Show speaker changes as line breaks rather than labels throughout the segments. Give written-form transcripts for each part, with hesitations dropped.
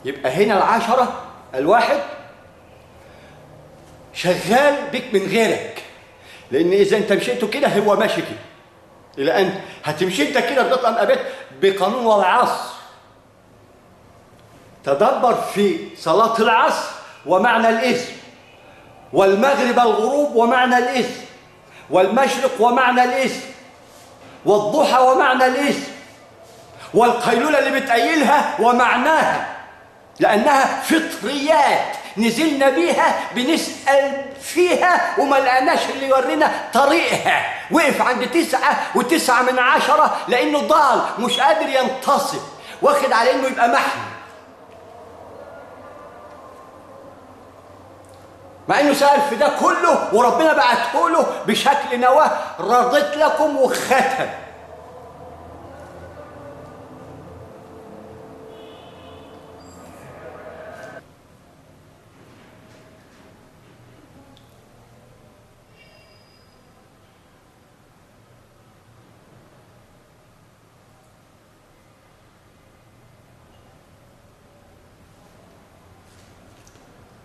يبقى هنا العشرة الواحد شغال بك من غيرك، لأن إذا أنت مشيته كده هو ماشي كده، إلى أن هتمشي أنت كده لغاية ما قابلت بقانون والعصر. تدبر في صلاة العصر ومعنى الاسم، والمغرب الغروب ومعنى الاسم، والمشرق ومعنى الاسم، والضحى ومعنى الاسم، والقيلولة اللي بتقيلها ومعناها، لأنها فطريات نزلنا بيها بنسأل فيها وما لقناش اللي يورينا طريقها. وقف عند 9.9 لأنه ضال مش قادر ينتصب، واخد على إنه يبقى محمي، مع إنه سأل في ده كله وربنا بعته له بشكل نواه رضيت لكم وختم.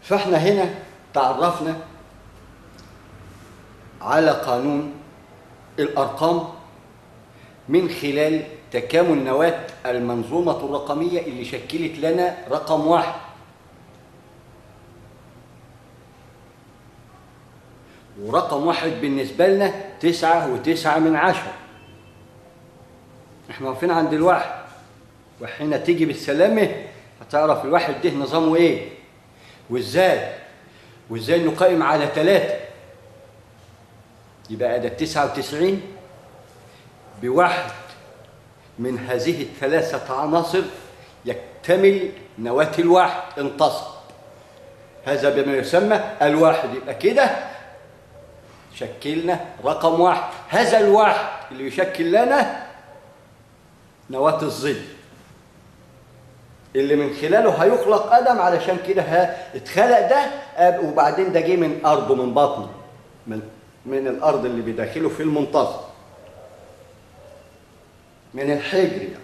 فاحنا هنا تعرفنا على قانون الأرقام من خلال تكامل نواة المنظومة الرقمية اللي شكلت لنا رقم واحد. ورقم واحد بالنسبة لنا 9.9. احنا واقفين عند الواحد، وحين تيجي بالسلامة هتعرف الواحد ده نظامه ايه وازاي انه قائم على 3. يبقى ده 99 بواحد من هذه ال3 عناصر يكتمل نواة الواحد، انتصب. هذا بما يسمى الواحد. يبقى كده شكلنا رقم واحد. هذا الواحد اللي يشكل لنا نواة الظل اللي من خلاله هيخلق آدم، علشان كده اتخلق ده وبعدين ده جه من أرضه، من بطنه، من الأرض اللي بداخله في المنتصف، من الحجر يعني.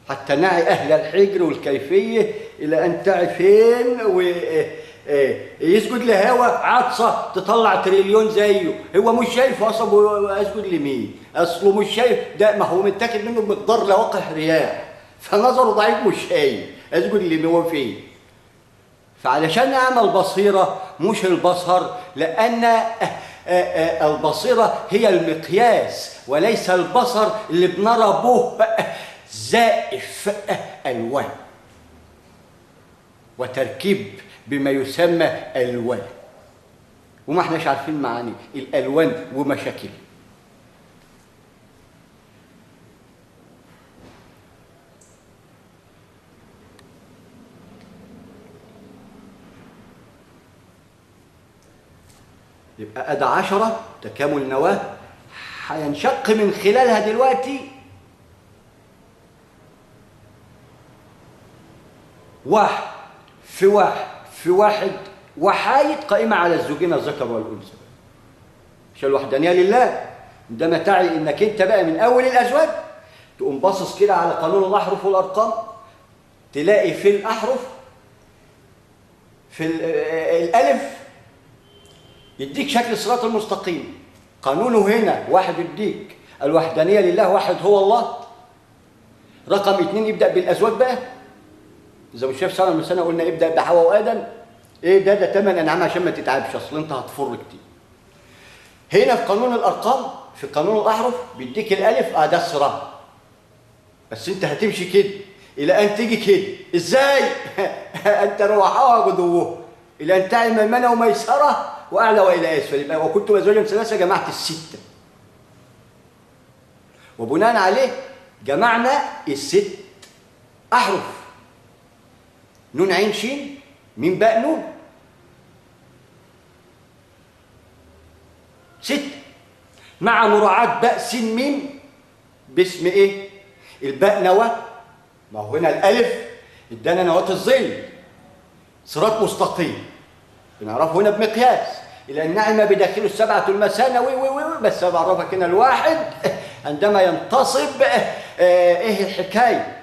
حتى نعي أهل الحجر والكيفية إلى أن تعي فين ويسجد لهوا عطسة تطلع تريليون زيه. هو مش شايف أصلا أسجد لمين؟ أصله مش شايف ده، ما هو متاكد منه بمقدار لواقح رياح، فنظره ضعيف مش شايف أسجد اللي هو فيه. فعلشان نعمل بصيرة مش البصر، لأن البصيرة هي المقياس وليس البصر اللي بنرى به زائف ألوان وتركيب بما يسمى ألوان، وما احناش عارفين معاني الألوان ومشاكلها. يبقى أدى 10 تكامل نواة هينشق من خلالها دلوقتي واحد في واحد في واحد وحايد قائمة على الزوجين الذكر والأنثى، عشان الوحدانية لله. عندما تعي إنك أنت بقى من أول الأزواج تقوم باصص كده على قانون الأحرف والأرقام، تلاقي في الأحرف في الألف يديك شكل الصراط المستقيم، قانونه هنا واحد يديك الوحدانية لله، واحد هو الله. رقم 2 يبدأ بالأزواج بقى، إذا مش شايف سنة من سنة قلنا ابدأ بحواء وآدم. إيه ده 8 أنعام عشان ما تتعبش، أصل أنت هتفر كتير. هنا في قانون الأرقام في قانون الأحرف بيديك الألف ده الصراط، بس أنت هتمشي كده إلى أن تيجي كده. إزاي؟ أنت روحها غدوه إلى أن تعي ميمنة وميسرة وأعلى وإلى أسفل. يبقى وكنتم أزواجا ثلاثة جمعت ال6، وبناء عليه جمعنا ال6 أحرف: نون عين شين ميم باء نون، 6 مع مراعاة باء سين ميم باسم إيه؟ الباء نوى. ما هو هنا الألف ادانا نواة الظل، صراط مستقيم بنعرفه هنا بمقياس، إلى النعمة بداخله 7 المثانة بس بعرفك هنا الواحد عندما ينتصب إيه الحكاية.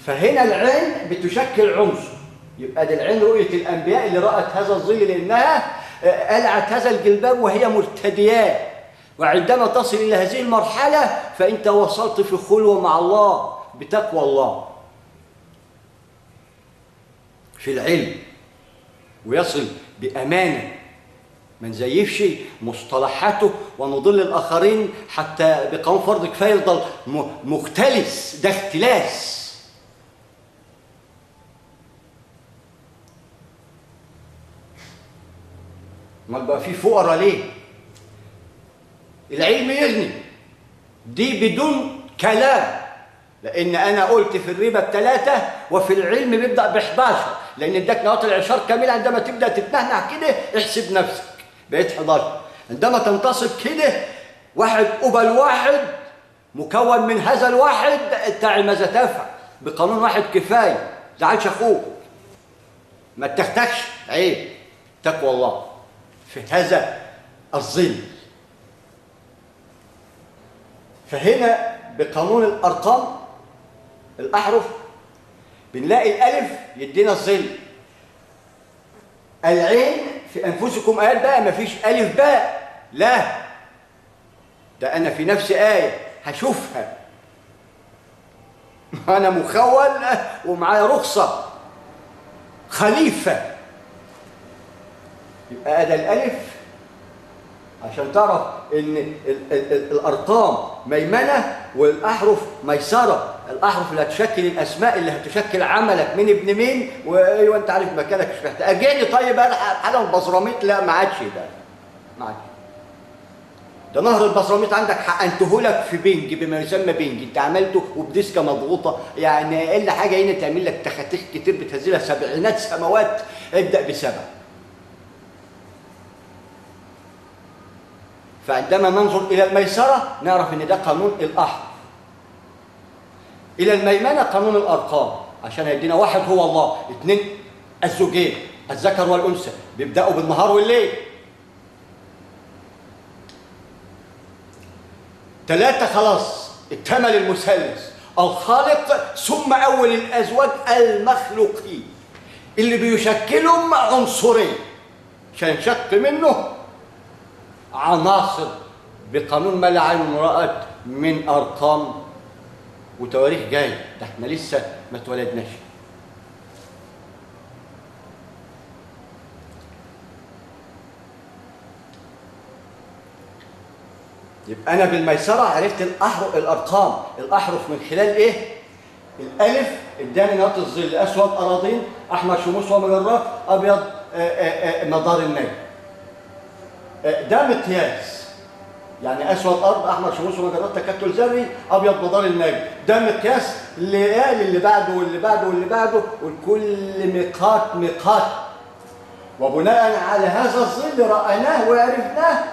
فهنا العين بتشكل عنصر، يبقى دي العين رؤية الأنبياء اللي رأت هذا الظل لأنها قلعت هذا الجلباب وهي مرتدياه. وعندما تصل إلى هذه المرحلة فأنت وصلت في خلوة مع الله بتقوى الله في العلم، ويصل بأمانة ما نزيفش مصطلحاته ونضل الآخرين حتى بقانون فرض كفاية يفضل مختلس، ده اختلاس. امال بقى في فقراء ليه؟ العلم يغني، دي بدون كلام، لأن أنا قلت في الربا ب3 وفي العلم بيبدأ ب11، لأن اداك نواة العشار كاملة. عندما تبدأ تتنهنع كده احسب نفسك بقيت 11. عندما تنتصب كده واحد قبل واحد مكون من هذا الواحد، تعي ماذا تفعل؟ بقانون واحد كفاية، زعلش أخوك، ما تختكش، عيب، تقوى الله في هذا الظل. فهنا بقانون الأرقام الأحرف بنلاقي الألف يدينا الظل. العين في أنفسكم آيات بقى، ما فيش ألف باء، لا، ده أنا في نفس آية هشوفها، أنا مخول ومعايا رخصة خليفة. يبقى ده الألف عشان تعرف إن الأرقام ميمنة والأحرف ميسرة. الأحرف اللي هتشكل الأسماء اللي هتشكل عملك من ابن مين، وأيوه أنت عارف مكانك مش محتاج. أجيني طيب أنا حاجة البصراميط، لا ما عادش، ده ما عادش. ده نهر البصراميط عندك حقنته لك في بنج بما يسمى بنج، أنت عملته وبديسكة مضغوطة، يعني إلا حاجة هنا تعمل لك تخاتيخ كتير بتهزلها 7 سماوات. ابدأ ب7. فعندما ننظر إلى الميسرة نعرف إن ده قانون الأحرف، إلى الميمنة قانون الأرقام، عشان يدينا 1 هو الله، 2 الزوجين الذكر والأنثى بيبدأوا بالنهار والليل، 3 خلاص اكتمل المثلث الخالق ثم أول الأزواج المخلوقين اللي بيشكلهم عنصرين عشان ينشق منه عناصر بقانون ما لا عين رأت من أرقام وتواريخ جاي. ده احنا لسه ما اتولدناش. يبقى أنا بالميسرة عرفت الأرقام، الأحرف من خلال إيه؟ الألف اداني نقط الظل، أسود أراضين، أحمر شموس ومجرات، أبيض مدار النجم. ده مقياس، يعني أسود أرض، أحمر شموس ومجرات، تكتل ذري، أبيض مدار النجم. ده مقياس اللي بعده واللي بعده واللي بعده، والكل ميقات. وبناء على هذا الظل رأيناه وعرفناه،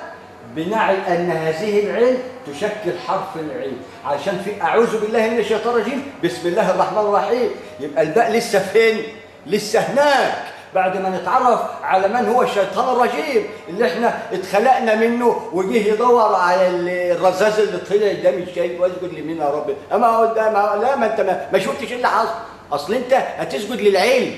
بنعي أن هذه العين تشكل حرف العين، عشان في أعوذ بالله من الشيطان الرجيم بسم الله الرحمن الرحيم. يبقى الباء لسه فين؟ لسه هناك، بعد ما نتعرف على من هو الشيطان الرجيم اللي احنا اتخلقنا منه وجه يدور على الرذاذ اللي طلع ده مش شايف، واسجد لمين يا رب؟ اما قدام لا، ما انت ما شفتش اللي حصل. اصل انت هتسجد للعلم،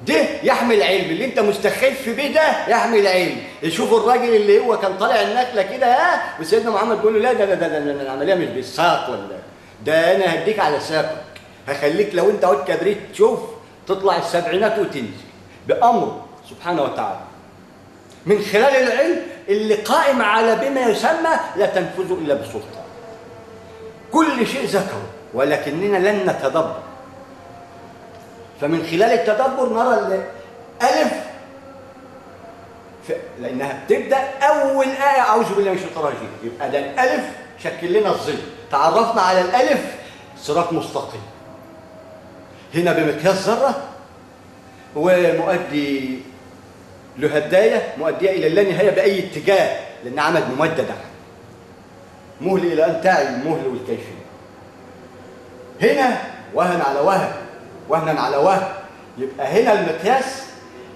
ده يحمل علم، اللي انت مستخف بيه ده يحمل علم. شوف الراجل اللي هو كان طالع النكله كده، وسيدنا محمد بيقول له لا ده العمليه مش بالساق، ولا ده انا هديك على ساقك، هخليك لو انت عود كبريت تشوف تطلع السبعينات وتنزل بأمره سبحانه وتعالى، من خلال العلم اللي قائم على بما يسمى لا تنفذ إلا بسلطان. كل شيء ذكره ولكننا لن نتدبر. فمن خلال التدبر نرى الألف لأنها بتبدأ أول آية أعوذ بالله من الشيطان الرجيم، يبقى ده الألف شكل لنا الظل. تعرفنا على الألف صراط مستقيم، هنا بمقياس ذرة، ومؤدي له هداية مؤدية إلى اللانهاية بأي اتجاه، لأن عمد ممدد مهل إلى أن تعي المهل والكيفية. هنا وهن على وهن، وهنا على وهن، يبقى هنا المقياس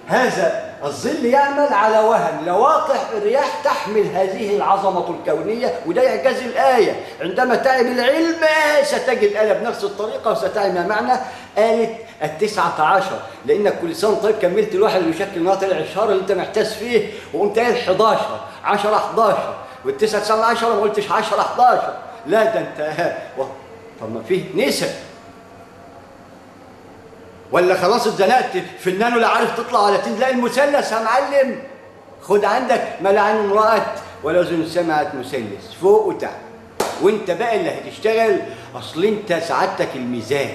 هذا الظل يعمل على وهن لواقح الرياح تحمل هذه العظمة الكونية، وده إعجاز الآية. عندما تعي بالعلم ستجد الآية بنفس الطريقة وستعي ما معنى آية 19، لأنك كل سنة طيب كملت الواحد اللي يشكل نواة الإعشار اللي أنت محتاس فيه، وقمت قايل 11 10 11 والتسعة 9 10 ما قلتش 10 11. لا ده أنت طب ما فيه نسب، ولا خلاص اتزنقت في النانو لا عارف تطلع ولا تنزل؟ لا المثلث يا معلم، خد عندك ما لا عين رأت ولا أذن سمعت مثلث فوق وتحت، وانت بقى اللي هتشتغل. اصل انت سعادتك الميزان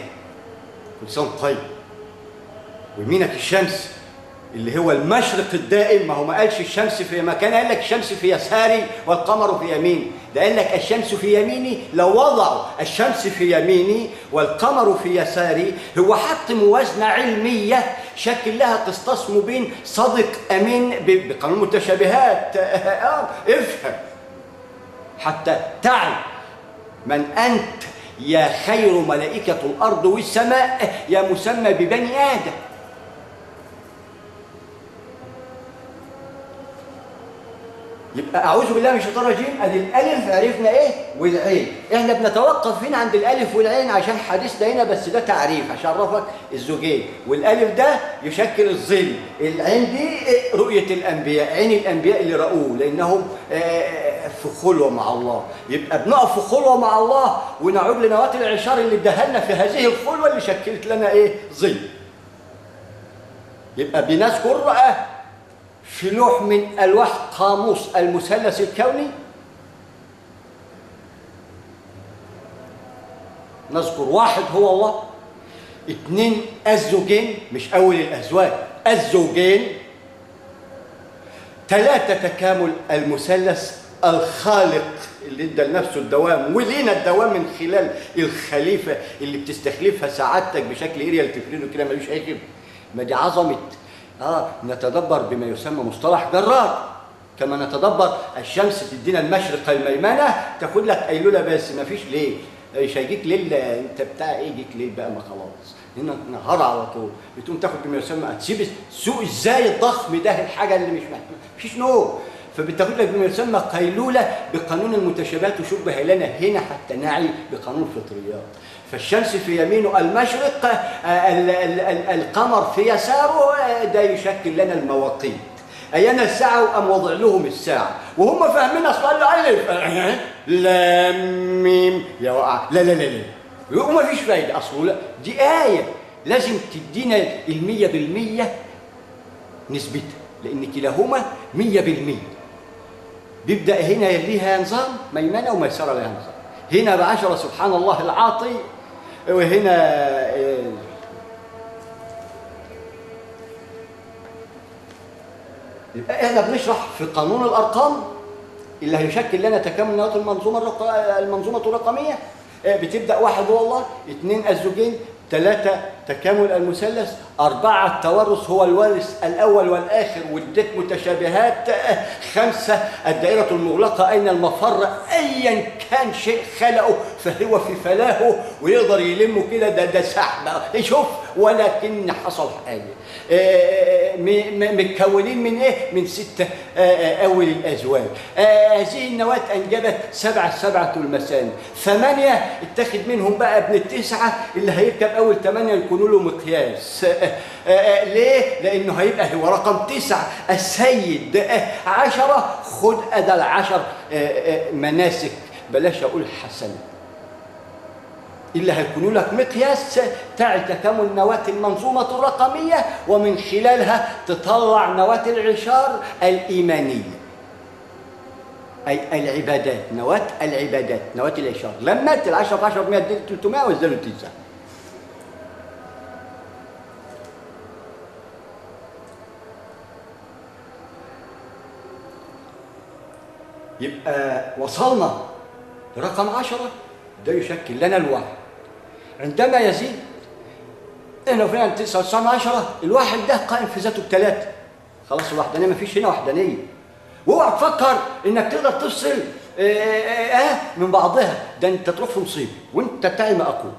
كل سنه طيب، ويمينك الشمس اللي هو المشرق الدائم. ما هو ما قالش الشمس في مكان، قال لك الشمس في يساري والقمر في يميني. ده قال لك الشمس في يميني، لو وضعوا الشمس في يميني والقمر في يساري هو حط موازنة علمية شكل لها قسطاس مبين صادق أمين بقانون المتشابهات. افهم حتى تعي من أنت يا خير ملائكة الأرض والسماء يا مسمى ببني آدم. يبقى أعوذ بالله من الشيطان الرجيم. أدي الألف عرفنا إيه والعين. إحنا بنتوقف هنا عند الألف والعين عشان حديثنا هنا، بس ده تعريف عشان أعرفك الزوجين. والألف ده يشكل الظل، العين دي رؤية الأنبياء، عين الأنبياء اللي رأوه لأنهم في خلوة مع الله. يبقى بنقف في خلوة مع الله ونعود لنواة الإعشار اللي اداها لنا في هذه الخلوة اللي شكلت لنا إيه ظل. يبقى بنذكر في لوح من ألواح قاموس المثلث الكوني، نذكر واحد هو الله، اثنين الزوجين مش أول الأزواج الزوجين، ثلاثة تكامل المثلث الخالق اللي ادى لنفسه الدوام ولينا الدوام من خلال الخليفة اللي بتستخلفها سعادتك بشكل إيريال تفريده كده ملوش أي خبر. ما دي عظمة. نتدبر بما يسمى مصطلح جرار. كما نتدبر الشمس تدينا المشرق الميمنة تاخد لك قيلولة بس ما فيش ليل، مش هيجيك ليل انت بتاع ايه جيك ليل بقى ما خلاص هنا نهار على طول. بتقوم تاخد بما يسمى هتسيب السوق ازاي الضخم ده الحاجة اللي مش محتاجة مفيش نوم، فبتاخد لك بما يسمى قيلولة بقانون المتشابهات وشبه لنا هنا حتى نعي بقانون الفطريات. فالشمس في يمينه المشرق، القمر في يساره، ده يشكل لنا المواقيت. أيانا الساعة وقام وضع لهم الساعة وهم فاهمين أصلا الألف لام ميم يا وقع لا لا لا لا وما فيش فايدة أصلا. لا دي آية لازم تدينا 100% نسبتها لأن كلاهما 100%. بيبدأ هنا يليها نظام ميمنة وميسرة لها نظام. هنا بعشرة سبحان الله العاطي، وهنا يبقى احنا بنشرح في قانون الارقام اللي هيشكل لنا تكامل نواة المنظومه الرقميه. بتبدا واحد هو الله، اثنين الزوجين، ثلاثه تكامل المثلث، اربعه التورث هو الوارث الاول والاخر واديت متشابهات، خمسه الدائره المغلقه اين المفر ايا كان شيء خلقه فهو في فلاهه ويقدر يلمه كده. ده سحب شوف ولكن حصل حاجه. متكونين من ايه؟ من 6 اول الازواج. هذه النواه انجبت 7 المثاني، 8 اتخذ منهم بقى ابن التسعه اللي هيركب اول 8 يكونوا له مقياس. ليه؟ لانه هيبقى هو رقم 9 السيد. 10 خد ادى 10 مناسك بلاش اقول حسنه اللي هيكونوا لك مقياس تعي تكامل نواة المنظومة الرقمية ومن خلالها تطلع نواة العشار الإيمانية أي العبادات. نواة العبادات نواة العشار لما ال10 في 10 ب 100 300 وزلوا 9. يبقى وصلنا لرقم 10 ده يشكل لنا الواحد. عندما يزيد هنا وفينا 9 10 الواحد ده قائم في ذاته ب3. خلاص الوحدانيه ما فيش هنا وحدانيه. واوعى تفكر انك تقدر تفصل من بعضها، ده انت تروح في مصيبه وانت تعي ما اقول.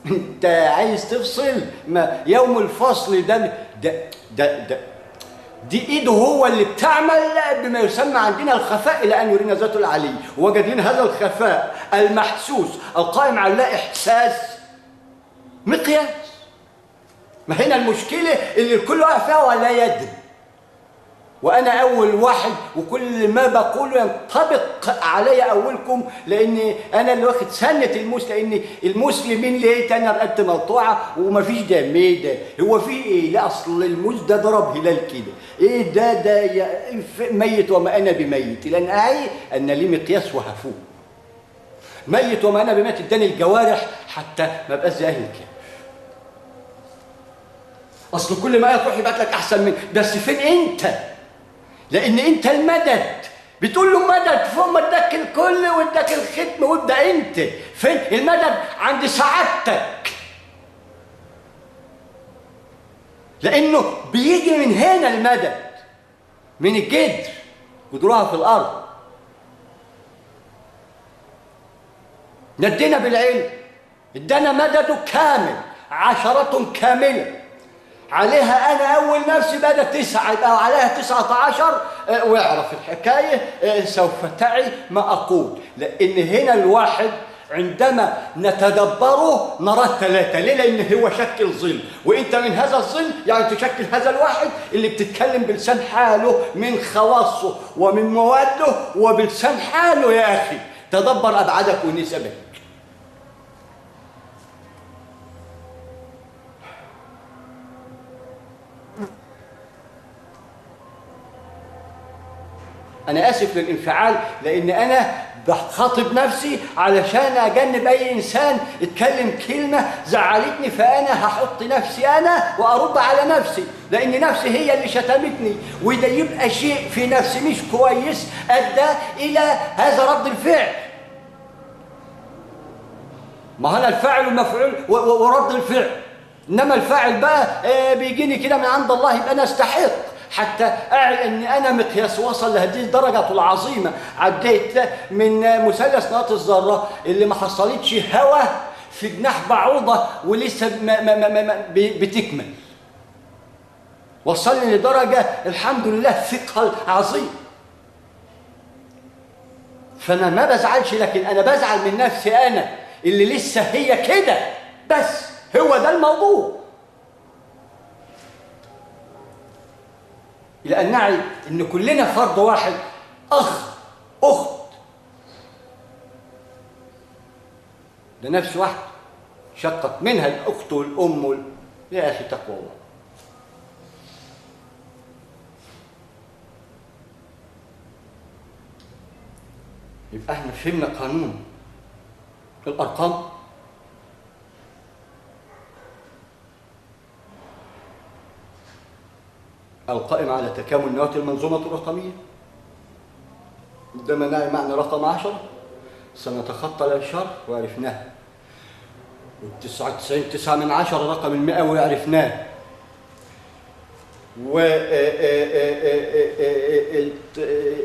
انت عايز تفصل ما يوم الفصل ده دي ايده هو اللي بتعمل بما يسمى عندنا الخفاء الى ان يرينا ذاته العلي، وجد لنا هذا الخفاء المحسوس القائم على لا احساس مقياس. ما هنا المشكله اللي الكل واقف فيها ولا يدري، وانا اول واحد وكل ما بقوله ينطبق علي اولكم، لان انا اللي واخد سنه الموس، لان المسلمين لقيت انا رقبتي مقطوعه ومفيش دم. ده هو في ايه؟ لا اصل الموس ده ضرب هلال كده، ايه ده ميت وما انا بميت، لان اعي ان لي مقياس وهفوق. ميت وما انا بميت اداني الجوارح حتى ما بقاش زي اهل الكهف. اصل كل ما تروح يبعت لك احسن من، بس فين انت؟ لان انت المدد، بتقول له مدد ثم اداك الكل واداك الختم، وابدا انت فين المدد؟ عند سعادتك، لانه بيجي من هنا المدد، من الجدر، جذورها في الارض. ندينا بالعلم، ادانا مدده كامل، عشرة كاملة، عليها أنا أول نفسي بدأ 9 يبقى عليها 19. واعرف الحكاية سوف تعي ما أقول، لأن هنا الواحد عندما نتدبره نرى 3. ليه؟ لأن هو شكل ظل، وأنت من هذا الظل يعني تشكل هذا الواحد اللي بتتكلم بلسان حاله من خواصه ومن مواده وبلسان حاله. يا أخي تدبر أبعادك ونسبك. أنا آسف للانفعال، لأن أنا بخاطب نفسي علشان أجنب أي إنسان اتكلم كلمة زعلتني، فأنا هحط نفسي أنا وأرد على نفسي، لأن نفسي هي اللي شتمتني، وده يبقى شيء في نفسي مش كويس أدى إلى هذا رد الفعل. ما هنا الفاعل والمفعول ورد الفعل، إنما الفاعل بقى بيجيني كده من عند الله، يبقى أنا أستحق حتى أعي أن أنا مقياس وصل لهذه الدرجة العظيمة. عديت من مثلث نواة الذرة اللي ما حصلتش هوا في جناح بعوضة ولسه بتكمل، وصلني لدرجة الحمد لله ثقل عظيم. فأنا ما بزعلش، لكن أنا بزعل من نفسي أنا اللي لسه هي كده، بس هو ده الموضوع. إلى أن نعي إن كلنا فرد واحد، أخ أخت، ده نفس واحد شقت منها الأخت والأم يا أخي تقوى الله. يبقى احنا فهمنا قانون الأرقام، القائم على تكامل نواة المنظومة الرقمية. عندما نعي معنى رقم 10 سنتخطى الأشهر وعرفناها، و99.9 رقم 100 وعرفناه،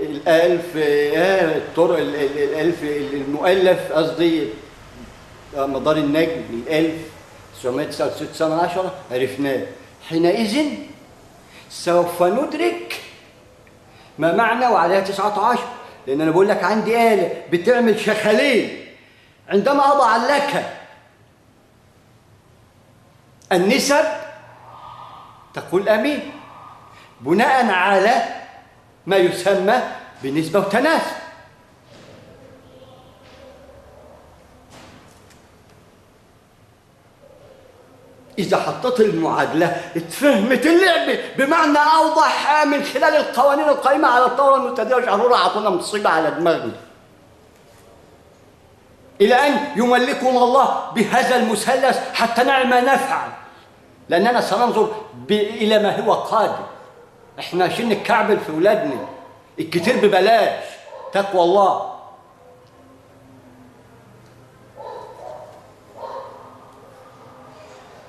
الألف الطرق الألف المؤلف قصدي مدار النجم 1999 عرفناه. حينئذ سوف ندرك ما معنى وعليها 19، لأن أنا بقول لك عندي آلة بتعمل شخالين، عندما أضع لك النسب تقول أمين بناء على ما يسمى بنسبة وتناسب. إذا حطيت المعادلة اتفهمت اللعبة بمعنى أوضح من خلال القوانين القائمة على الثورة المبتدئة وشعرورة عطونا مصيبة على دماغنا، إلى أن يملكنا الله بهذا المثلث حتى نعي ما نفعل، لأننا سننظر إلى ما هو قادم. إحنا عشان نكعبل في أولادنا الكتير ببلاش، تقوى الله.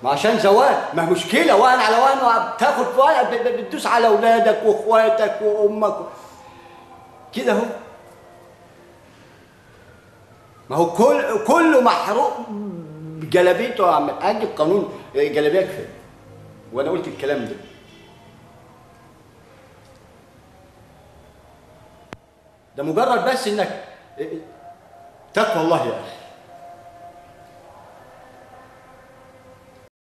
ما عشان زواج ما مشكله، وان على وان بتاخد بتدوس على اولادك واخواتك وامك كده اهو. ما هو كله محروق بجلابيته يا عم الحاج. القانون جلابيه كفايه، وانا قلت الكلام ده. ده مجرد بس انك تقوى الله يا اخي.